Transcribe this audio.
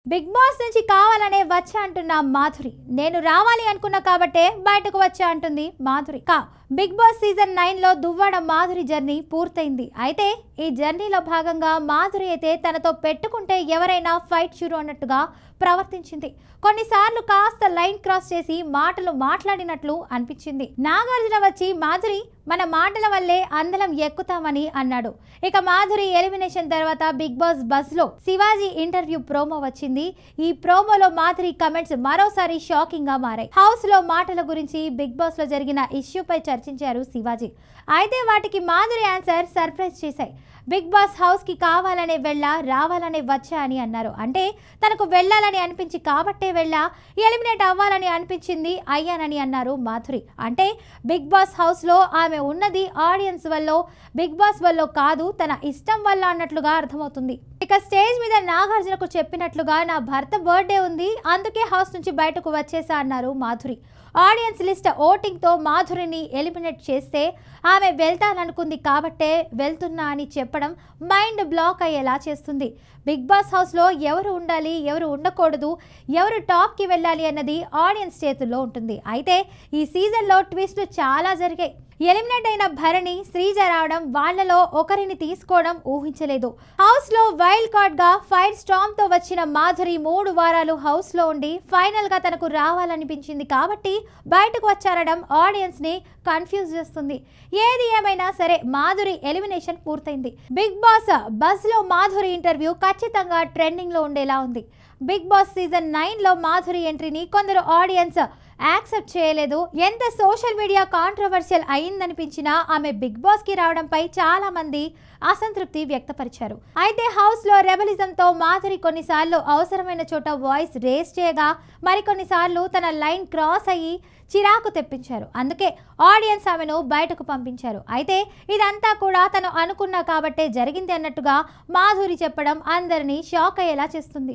Big boss నుంచి కావాలనే వచ్చా అంటున్న మాధురి. నేను రావాలి అనుకున్నా కాబట్టే బయటకు వచ్చా అంటుంది మాధురి. బిగ్ బాస్ సీజన్ 9 లో దువ్వాడ మాధురి జర్నీ పూర్తయింది. అయితే ఈ జర్నీలో భాగంగా మాధురి అయితే తనతో పెట్టుకుంటే ఎవరైనా ఫైట్ షురు అన్నట్టుగా ప్రవర్తించింది. కొన్నిసార్లు కాస్త లైన్ క్రాస్ చేసి మాటలు మాట్లాడినట్లు అనిపించింది. నాగార్జున వచ్చి మాధురి మన మాటల వల్లే అందలం ఎక్కుతామని అన్నాడు. ఇక మాధురి ఎలిమినేషన్ తర్వాత బిగ్ బాస్ బస్ లో శివాజీ ఇంటర్వ్యూ ప్రోమో వచ్చింది. ఈ ప్రోమోలో మాధురి కమెంట్స్ మరోసారి షాకింగ్ గా మారాయి. హౌస్ లో మాటల గురించి బిగ్ బాస్ లో జరిగిన ఇష్యూపై చర్చించారు శివాజీ. అయితే వాటికి మాధురి ఆన్సర్ సర్ప్రైజ్ చేశాయి. బిగ్ బాస్ హౌస్ కి కావాలనే వెళ్ళా, రావాలనే వచ్చా అని అన్నారు. అంటే తనకు వెళ్ళాలని అనిపించి కాబట్టే వెళ్ళా, ఎలిమినేట్ అవ్వాలని అనిపించింది అయ్యానని అన్నారు మాధురి. అంటే బిగ్ బాస్ హౌస్ లో ఆమె ఉన్నది ఆడియన్స్ వల్ల, బిగ్ బాస్ వల్ల కాదు, తన ఇష్టం వల్ల అన్నట్లుగా అర్థమవుతుంది. ఇక స్టేజ్ మీద నాగార్జునకు చెప్పినట్లుగా నా భర్త బర్త్డే ఉంది, అందుకే హౌస్ నుంచి బయటకు వచ్చేసా అన్నారు మాధురి. ఆడియన్స్ లిస్ట్ ఓటింగ్ తో మాధురిని ఎలిమినేట్ చేస్తే ఆమె వెళ్తాననుకుంది కాబట్టే వెళ్తున్నా అని చెప్పడం మైండ్ బ్లాక్ అయ్యేలా చేస్తుంది. బిగ్ బాస్ హౌస్ లో ఎవరు ఉండాలి, ఎవరు ఉండకూడదు, ఎవరు టాప్ కి వెళ్ళాలి అన్నది ఆడియన్స్ చేతుల్లో ఉంటుంది. అయితే ఈ సీజన్ లో ట్విస్ట్లు చాలా జరిగాయి. ఎలిమినేట్ అయిన భరణి, శ్రీజ రావడం, వాళ్లలో ఒకరిని తీసుకోవడం ఊహించలేదు. హౌస్ లో వైల్డ్ కార్డ్ గా ఫైర్ స్టార్మ్ తో వచ్చిన మాధురి 3 వారాలు హౌస్ లో ఉండి ఫైనల్ గా తనకు రావాలనిపించింది కాబట్టి బయటకు వచ్చారడం ఆడియన్స్ ని కన్ఫ్యూజ్ చేస్తుంది. ఏది ఏమైనా సరే మాధురి ఎలిమినేషన్ పూర్తయింది. బిగ్ బాస్ బస్ లో మాధురి ఇంటర్వ్యూ ఖచ్చితంగా ట్రెండింగ్ లో ఉండేలా ఉంది. బిగ్ బాస్ సీజన్ 9 లో మాధురి ఎంట్రీని కొందరు ఆడియన్స్ యాక్సెప్ట్ చేయలేదు. ఎంత సోషల్ మీడియా కాంట్రవర్షియల్ అయిందనిపించినా ఆమె బిగ్ బాస్ కి రావడంపై చాలా మంది అసంతృప్తి వ్యక్తపరిచారు. అయితే హౌస్ లో రెబలిజంతో మాధురి కొన్నిసార్లు అవసరమైన చోట వాయిస్ రేస్ చేయగా, మరికొన్నిసార్లు తన లైన్ క్రాస్ అయ్యి చిరాకు తెప్పించారు. అందుకే ఆడియన్స్ ఆమెను బయటకు పంపించారు. అయితే ఇదంతా కూడా తను అనుకున్నా కాబట్టే జరిగింది అన్నట్టుగా మాధురి చెప్పడం అందరినీ షాక్ అయ్యేలా చేస్తుంది.